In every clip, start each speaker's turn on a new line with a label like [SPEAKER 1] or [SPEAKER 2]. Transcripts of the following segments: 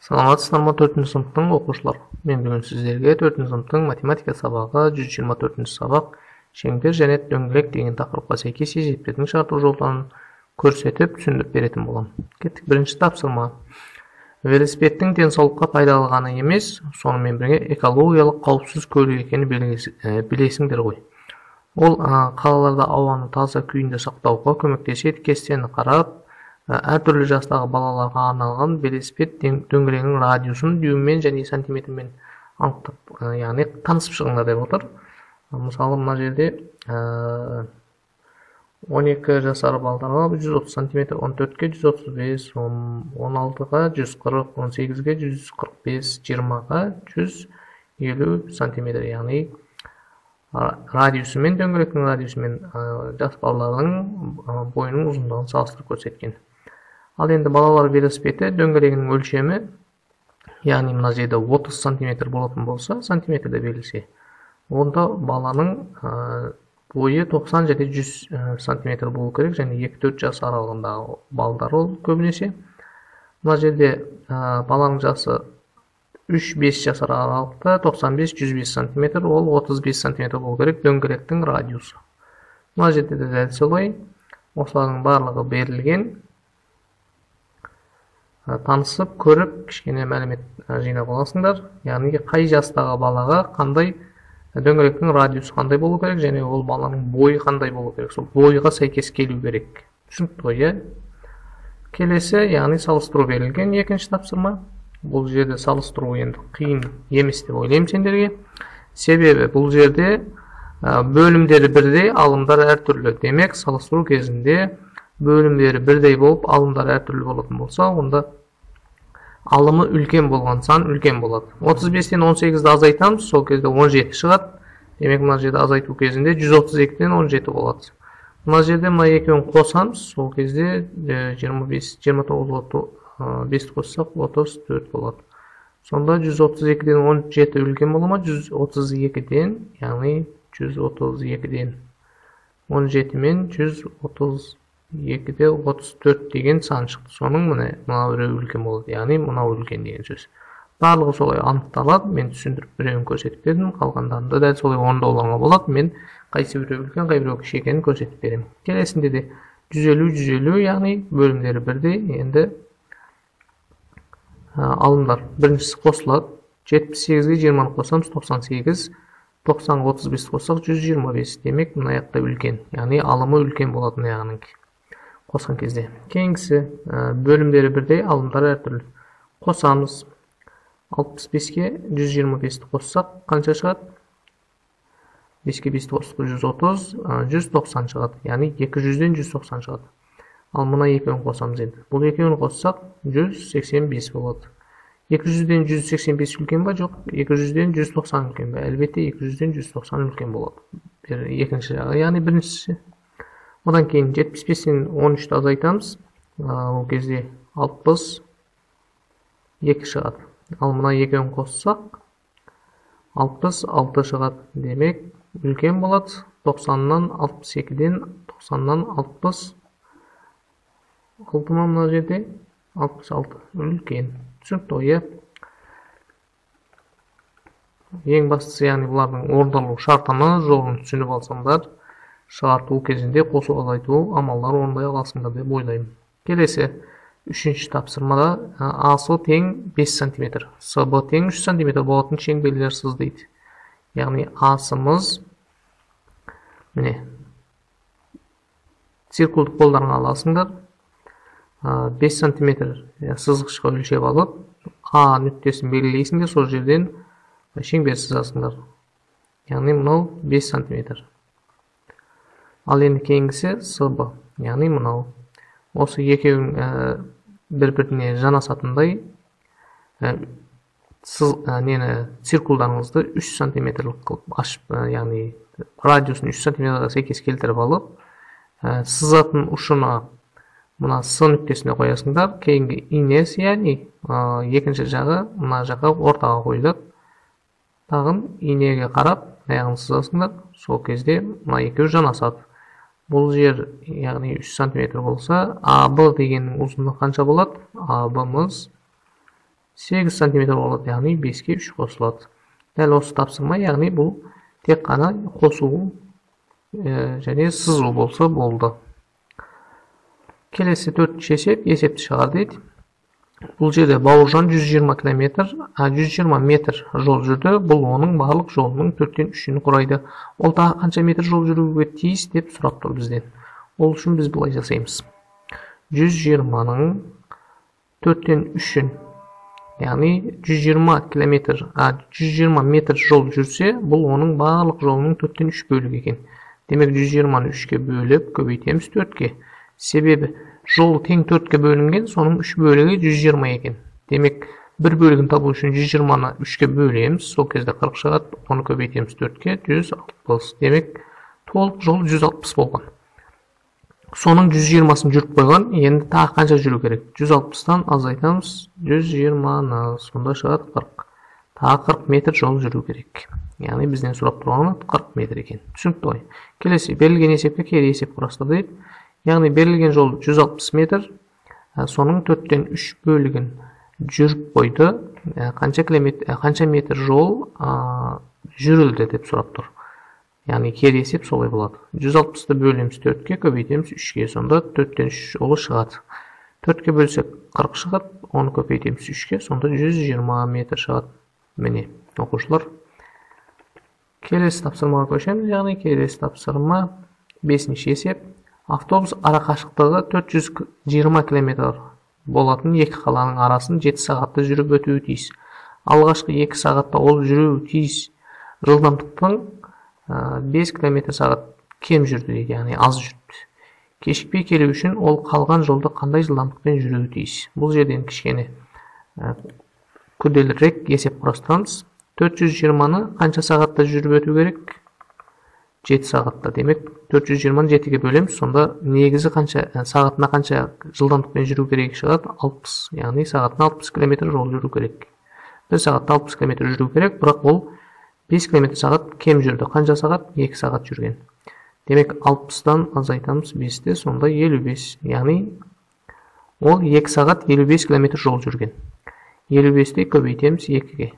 [SPEAKER 1] Саламатсыздар ма 4-нчы сыныптың оқушылар? Мен бүгін сіздерге 4-нчы сыныптың математика сабағы 124-нчы сабақ шеңбер және дөңгелек деген тақырыпқа сәйкес есептердің шарту жолдарын көрсетіп түсіндіріп беретін боламын. Кеттік. Бірінші тапсырма. Велосипедтің денсаулыққа пайдалы ғана емес, сонымен бірге экологиялық қауіпсіз көлік екенін білесіңдер ғой. Ол қалаларда ауаны таза күйінде сақтауға көмектеседі. Кестені қарап, әртүрлі жастағы балаларға арналған велосипед дөңгелегінің радиусын дюйммен және сантиметрмен анықтап, яғни танысып шығыңдар деп отыр. Мысалы, мына жерде 12 жасар балдарға 130 сантиметр, 14-ке 135, 16-ға 140, 18-ге 145, 20-ға 150 сантиметр, яғни радиусымен, дөңгелектің радиусымен жас балалардың бойының ұзындығын салыстырып көрсеткен. Ал енді балалар велосипеді дөңгелегінің өлшемі, яғни мына жерде 30 сантиметр болатын болса, сантиметрде берілсе, онда баланың бойы 90 және 100 сантиметр болу керек, және 2-4 жас аралығындағы балдар ол көбінесе. Мына жерде баланың жасы 3-5 жас аралықта 95-105 сантиметр, ол 35 сантиметр болу керек дөңгелектің радиусы. Мына жерде де дәл солай, осылардың барлығы берілген. Танысып, көріп, кішкене мәлімет жинап аласыңдар. Яғни қай жастағы балаға қандай дөңгелектің радиусы қандай болу керек, және ол баланың бойы қандай болу керек. Сол бойға сәйкес келу керек. Түсінікті ғой, келесі, яғни салыстыру берілген екінші тапсырма. Бұл жерде салыстыру енді қиын емес деп ойлаймын сендерге. Себебі бұл жерде бөлімдері бірдей, алымдар әртүрлі. Демек, салыстыру кезінде бөлімдері бірдей болып, алымдар әртүрлі болатын болса, онда алымы үлкен болған сан үлкен болады. 35-тен 18-ді азайтамыз, сол кезде 17 шығады. Демек, мына жерде азайту кезінде 132-тен 17 болады. Мына жерде мына екеуін қосамыз, сол кезде 29-5 қоссақ 34 болады. Сонда 132-ден 17 үлкен бола ма? 132-ден, яғни 132-ден 17 мен 132-де 34 деген сан шықты. Соның мына біреу үлкен болады, яғни мынау үлкен деген сөз. Барлығы солай анықталады. Мен түсіндіріп біреуін көрсетіп бердім, қалғандарында дәл солай орындауларға болады. Мен қайсы біреу үлкен, қай біреу кіші екенін көрсетіп беремін. Келесінде де 150, яғни бөлімдері бірдей. Енді алымдар біріншісі қосылады. 78-ге 20-ны қосамыз 98, 90-ға 35 қоссақ 125. Демек, мына аяқта үлкен, яғни алымы үлкен болатын яғының қосқан кезде. Кейінгісі бөлімдері бірдей, алымдар әртүрлі. Қосамыз. 65-ке 125-ті қоссақ қанша шығады? 5-ке 5-ті қоссақ 130, 190 шығады. Яғни 200-ден 190 шығады. Ал мына екеуін қосамыз енді. Бұл екеуін қоссақ 185 болады. 200-ден 185 үлкен ба? Жоқ. 200-ден 190 үлкен ба? Әлбетте 200-ден 190 үлкен болады. Екінші жағы, яғни біріншісі. Одан кейін 75-тен 13-ті азайтамыз. Ол кезде 62 шығады. Ал мына екеуін қоссақ 66 шығады. Демек, үлкен болады. 90-нан 62-ден 90-нан 60 ма мына жерде? 66. Үлкен. Түсінікті ғой, ең бастысы, яғни бұлардың орындалу шартына жолын түсініп алсаңдар, шығарту кезінде қосу азайту амалдар орындай аласыңдар деп ойлаймын. Келесі, үшінші тапсырмада асы тең 5 см, СБ тең 3 см болатын шеңберлер сыздайды. Яғни асымыз, міне, циркулдық қолдарыңа аласыңдар. 5 см сызғышқа өлшеп алып, А нүктесін белгілейсіңдер, сол жерден шеңбер сызасыңдар. Яғни мынау 5 см. Ал енді кейінгісі СБ, яғни мынау. Осы екеуін бір-біріне жанасатындай циркулдарыңызды 3 см-лік қылып ашып, яғни радиусын 3 см-ға сәйкес келтіріп алып, сызатын ұшына мына С нүктесіне қоясыңдар. Кейінгі инес, яғни екінші жағы мына жаққа ортаға қойылады. Тағын инеге қарап, аяғын сызасыңдар. Сол кезде мына екеуі жанасады. Бұл жер, яғни 3 см болса, АБ дегеннің ұзындығы қанша болады? АБ-мыз 8 сантиметр болады, яғни 5-ке 3 қосылады. Дәл осы тапсырма, яғни бұл тек қана қосу және сызу болса болды. Келесі 4-ші есеп, есепті шығар дейді. Бұл жерде Бауыржан 120 км, 120 метр жол жүрді. Бұл оның барлық жолының 4/3-ін құрайды. Ол тағы қанша метр жол жүруге тиіс деп сұрап тұр бізден. Ол үшін біз былай жасаймыз. 120-ның 4/3-ін, яғни 120 км, 120 метр жол жүрсе, бұл оның барлық жолының 4/3 бөлігі екен. Демек 120-ны 3-ке бөліп көбейтеміз 4-ке. Себебі жол тең 4-ке бөлінген, соның 3 бөлігі 120 екен. Демек, бір бөлігін табу үшін 120-ны 3-ке бөлеміз, сол кезде 40 шығады, оны көбейтеміз 4-ке, 160. Демек, толық жол 160 болған. Соның 120-сын жүріп қойған, енді тағы қанша жүру керек? 160-тан азайтамыз 120-ны, сонда шығады 40. Тағы 40 метр жол жүру керек. Яғни бізден сұрап тұрғаны 40 метр екен. Түсінікті ғой. Келесі, берілген есепке кері есеп құрастыр дейді. Яғни берілген жол 160 метр, соның 4/3 бөлігін жүріп қойды. Қанша метр жол жүрілді деп сұрап тұр. Яғни кері есеп солай болады. 160-ты бөлеміз 4-ке, көбейтеміз 3-ке, сонда 4/3 жолы шығады. 4-ке бөлсек 40 шығады, оны көбейтеміз 3-ке, сонда 120 метр шығады. Міне, оқушылар. Келесі тапсырмаға көшеміз, яғни келесі тапсырма 5-ші есеп. Автобус арақашықтығы 420 км болатын екі қаланың арасын 7 сағатта жүріп өтуі тиіс. Алғашқы 2 сағатта ол жүруі тиіс жылдамдықтың 5 км/сағат кем жүрді дейді, яғни аз жүрді. Кешікпей келу үшін ол қалған жолда қандай жылдамдықпен жүруі тиіс. Бұл жерден кішкене күрделірек есеп құрастырамыз. 420-ны қанша сағатта жүріп өту керек? 7 сағатта. Демек, 420-ны 7-ге бөлеміз, сонда негізі сағатына қанша жылдамдықпен жүру керек шығады? 60. Яғни сағатына 60 км жол жүру керек. Бір сағатта 60 км жүру керек, бірақ ол 5 км/сағат кем жүрді. Қанша сағат? 2 сағат жүрген. Демек, 60-тан азайтамыз 5-те, сонда 55. Яғни, ол 2 сағат 55 км жол жүрген. 55-те көбейтеміз 2-ге.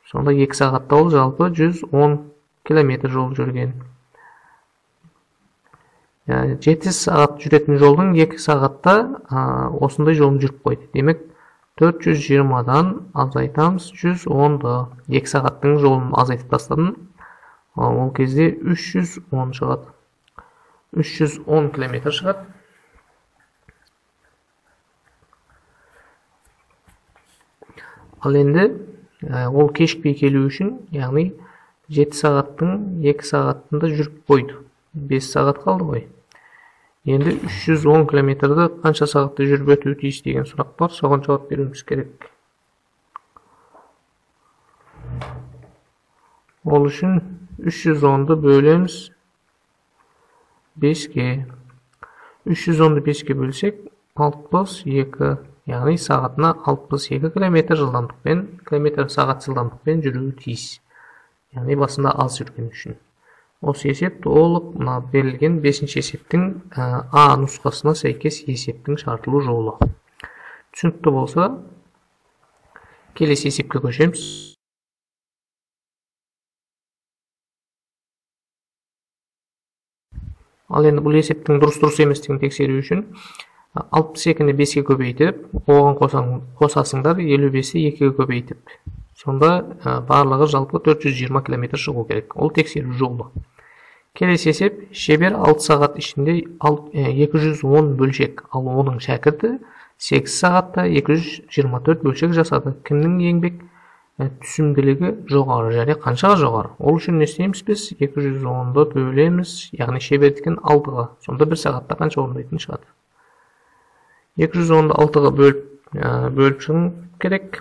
[SPEAKER 1] Сонда 2 сағатта ол жалпы 110 км жол жүрген. 7 сағат жүретін жолдың 2 сағатта осындай жолын жүріп қойды. Демек, 420-дан азайтамыз 110-ды. 2 сағаттың жолын азайтып тастадым. Ол кезде 310 шығады. 310 км шығады. Ал енді ол кешікпей келу үшін, яғни 7 сағаттың 2 сағатында жүріп қойды. 5 сағат қалды ғой. Енді 310 км-ді қанша сағатта жүріп өтуі тиіс деген сұрақ бар, соған жауап беруіміз керек. Ол үшін 310-ды бөлеміз 5-ге. 310-ды 5-ге бөлсек 62, яғни сағатына 62 км жылдамдықпен, км/сағат жылдамдықпен жүруі тиіс. Яғни басында аз жүрген үшін. Осы есеп толық берілген 5-ші есептің А нұсқасына сәйкес есептің шартылу жолы. Түсінікті болса, келесі есепке көшеміз. Ал енді бұл есептің дұрыс еместігін тексеру үшін 62-ні 5-ге көбейтіп, оған қосасыңдар 55-ті 2-ге көбейтіп. Сонда барлығы жалпы 420 км шығу керек. Ол тексеру жолы. Келесі есеп, шебер 6 сағат ішінде 210 бөлшек, ал оның шәкірті 8 сағатта 224 бөлшек жасады. Кімнің еңбек түсімділігі жоғары және қаншаға жоғары? Ол үшін не істейміз біз? 210-ды бөлеміз, яғни шебердікін 6-ға. Сонда 1 сағатта қанша орындайтын шығады? 210-ды 6-ға бөліп шығын керек.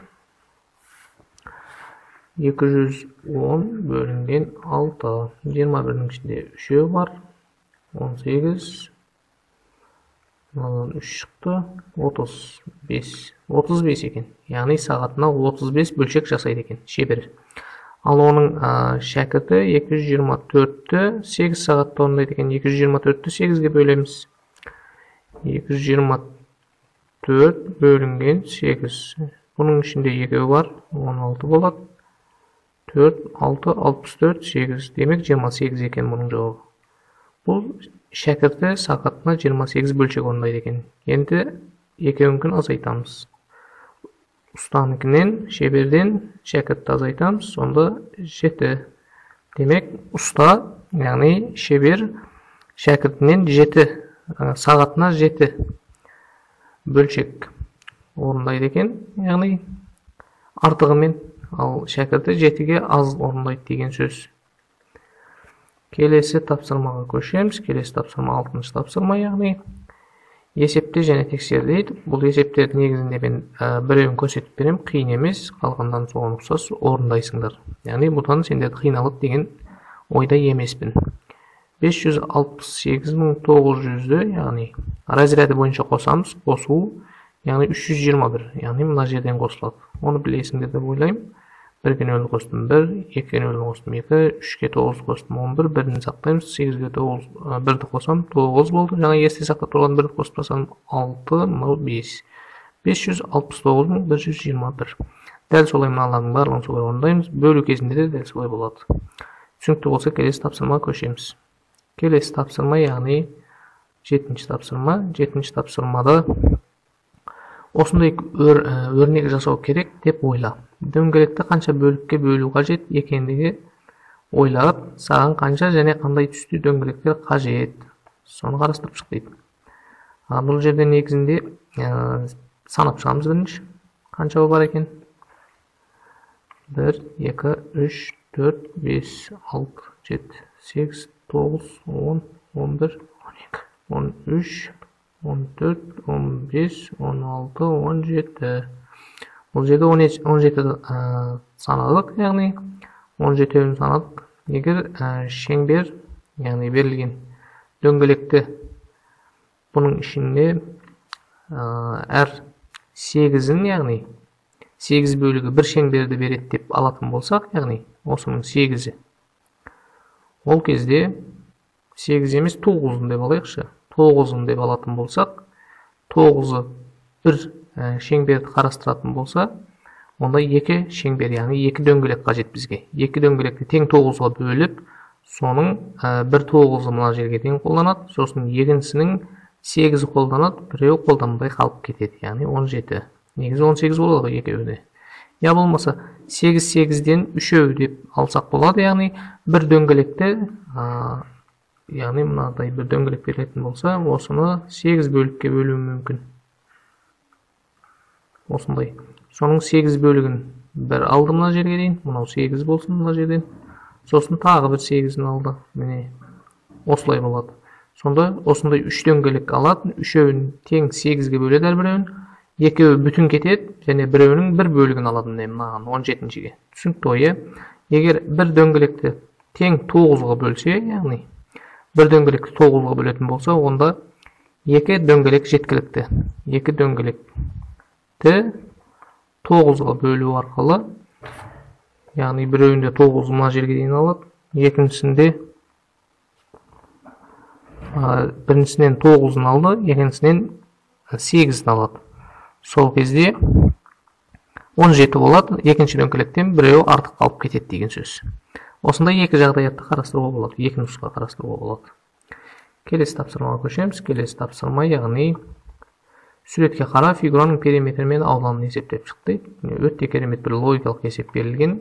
[SPEAKER 1] 210 бөлінген 6, 21-нің ішінде 3 бар, 18, 3 шықты, 35 екен. Яғни сағатына 35 бөлшек жасайды екен, шебер. Ал оның шәкірті 224-ті 8 сағатта орындайды екен. 224-ті 8-ге бөлеміз. 224 бөлінген 8. Bunun içinde 2 var, 16 болады. 4, 6, 64, 8. Demek 28 eкен bunun cevabı. Бұл шәкірті сағатына 28 бөлшек орындайды екен. Енді екеуінкін азайтамыз. Ұстаныкінен, шеберден шәкіртті азайтамыз, сонда 7. Demek usta, yani şebir şәкіртінен 7, сағатына 7 бөлшек орындайды екен. Яғни артығымен, ал шәкірті 7-ге аз орындайды деген сөз. Келесі тапсырмаға көшеміз. Келесі тапсырма 6-шы тапсырма, яғни есепте және тексер дейді. Бұл есептердің негізінде мен біреуін көрсетіп берем, қиын емес, қалғандан соған ұқсас орындайсыңдар. Яғни бұдан сендерді қиналып деген ойда емеспін. 568.900-ді, яғни разряды бойынша қосамыз. Қосу, яғни 321, яғни мына жерден қосылады. Оны білесіңдер деп ойлаймын. 1-ге 0 қостым 1, 2-ге 0 қостым 2, 3-ге 9 қостым 11, 1-ні сақтаймыз, 8-ге 1-ді қосам 9 болды. Жаңа есте сақтап тұрған 1-ді қоспасам 6, мынау 5. 569.121. Дәл солай мыналардың барлығын солай орындаймыз. Бөлу кезінде де дәл солай болады. Түсінікті болса келесі тапсырмаға көшеміз. Келесі тапсырма, яғни 7-ші тапсырма. 7-ші тапсырмада осындай өрнек жасау керек деп ойла. Дөңгелекті қанша бөлікке бөлу қажет екендігі ойлап, саған қанша және қандай түсті дөңгелектер қажет. Соны қарастырып шық дейді. Бұл жерде негізінде санап шығамыз бірінші. Қанша бар екен? 1, 2, 3, 4, 5, 6, 7, 8, 9, 10, 11, 12, 13, 14, 15, 16, 17. Бұл жерде 17 санадық, яғни 17-ін санадық. Егер шеңбер, яғни берілген дөңгелекті бұның ішінде әр 8-ін, яғни 8 бөлігі бір шеңберді береді деп алатын болсақ, яғни осының 8-і. Ол кезде 8 емес 9-ын деп алайықшы. 9-ын деп алатын болсақ, 9-ы бір шеңберді қарастыратын болса, онда 2 шеңбер, яғни 2 дөңгелек қажет бізге. 2 дөңгелекті тең 9-ға бөліп, соның бір 9-ы мына жерге тең қолданады, сосын екіншісінің 8-і қолданады, біреу қолданбай қалып кетеді, яғни 17. Негізі 18 болады екеуіне. Я болмаса 8-8-ден 3 деп алсақ болады, яғни бір дөңгелекті, яғни мынадай бір дөңгелек берілетін болса, осыны 8 бөлікке бөлуі мүмкін. Осындай. Соның 8 бөлігін бір алды мына жерге дейін, мынау 8 болсын мына жерден. Сосын тағы бір 8-ін алды. Міне, осылай болады. Сонда осындай 3 дөңгелек алады, 3-ін тең 8-ге бөледі әрбіреуін. 2-і бүтін кетеді, және біреуінің бір бөлігін алады, мынаған 17-шіге. Түсінікті ойы. Егер бір дөңгелекті тең 9-ға бөлсе, яғни бір дөңгелекті 9-ға бөлетін болса, онда 2 дөңгелек жеткілікті. 2 дөңгелекті 9-ға бөлу арқылы, яғни біреуінде 9 мына жерге дейін алады, екіншісінде біріншісінен 9-ын алды, екіншісінен 8-ін алады. Сол кезде 17 болады, екінші дөңгелектен біреуі артық қалып кетеді деген сөз. Осындай екі жағдаятты қарастыруға болады, екі нұсқа қарастыруға болады. Келесі тапсырмаға көшеміз. Келесі тапсырма, яғни суретке қара, фигураның периметрі мен ауланын есептеп шықты. Өте керемет бір логикалық есеп берілген.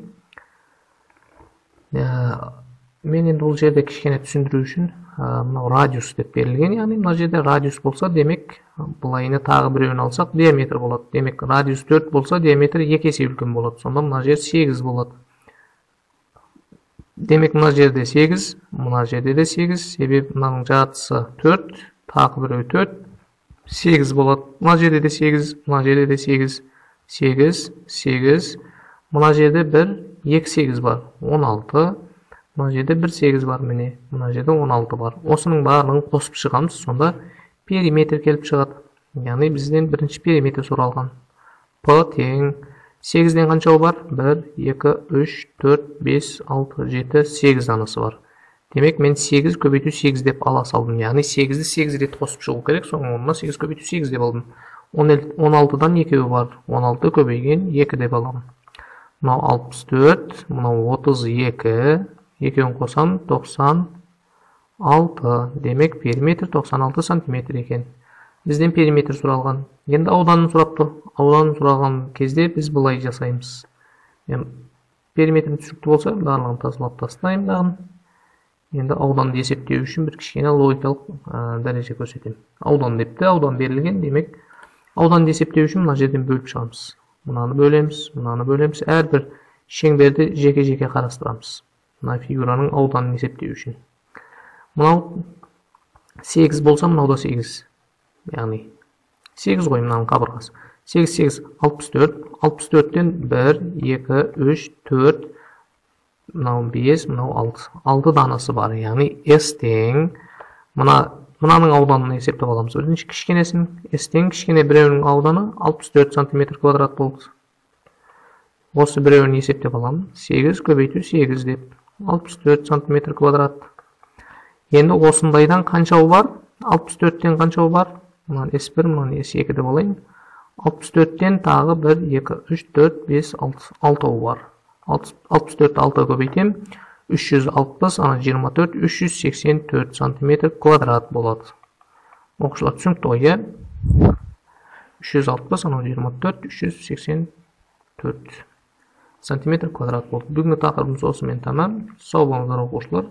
[SPEAKER 1] Мен енді бұл жерде кішкене түсіндіру үшін мынау радиус деп берілген, яғни мына жерде радиус болса, демек бұлайыны тағы біреуін алсақ диаметр болады. Демек радиус 4 болса, диаметр 2 есе үлкен болады. Сонда мына жер 8 болады. Демек мына жерде 8, мына жерде де 8, себебі мынаның жартысы 4, тағы біреу 4, 8 болады. Мына жерде де 8, мына жерде де 8, 8, 8, мына жерде 1, 2 8 бар, 16, мына жерде 1 8 бар, міне, мына жерде 16 бар. Осының барлығын қосып шығамыз, сонда периметр келіп шығады. Яғни бізден бірінші периметр сұралған. П тең 8-ден қанша бар? 1, 2, 3, 4, 5, 6, 7, 8 данасы бар. Демек мен 8 көбейту 8 деп ала салдым. Яғни 8-ді 8 рет қосып шығу керек, соның орнына 8 көбейту 8 деп алдым. 16'dan 2 var. 16 köbeygen 2 dep alam. Mına 64, mına 32, 2'ni kosam 96. Demek perimetr 96 santimetr eken. Bizden perimetr suralgan. Endi audanını suraptır. Audanını suralgan кезде biz bulay jasaymiz. Perimetrin түшүктүү болса, барлығын тазалап тастайм дагы. Endi audanды эсептөө үчүн bir кичине логикалык дарежа көрсөтөм. Аудан депти, аудан берилген, демек ауданды эсептөө үчүн мына жерден бөлүп чыгабыз. Мынаны бөлөбүз, мынаны бөлөбүз. Ар бир шеңберди жеке-жеке карастырабыз. Мына фигуранын ауданын эсептөө үчүн. Мына 8 болса, мына да 8. Yani 8 koyayım lan kaburgası. 8, 8, 64. 64'ten 1, 2, 3, 4, 5, 6. 6 danası var. Yani S teң. Mınanın audanını eseptep alamız. Özünç kişkenesinin S teң kişkene birevinin audanı 64 cm kvadrat oldu. Осы birevini eseptep alamız. 8 köbeytүү 8 dep. 64 cm kvadrat. Endi osundaydan kança var? 64'ten kança var? Bundan S1, bundan S2 dep alayım. 64'ten tağı 1, 2, 3, 4, 5, 6 var. 64 6 köbeytem. 360, ana 24, 384 cm kvadrat болады. Okuşlar түсінікті ғой, ya. 360, ana 24, 384 cm kvadrat болды. Бүгінгі тақырыбымыз осымен tamam. Sağ болыңыздар оқушылар.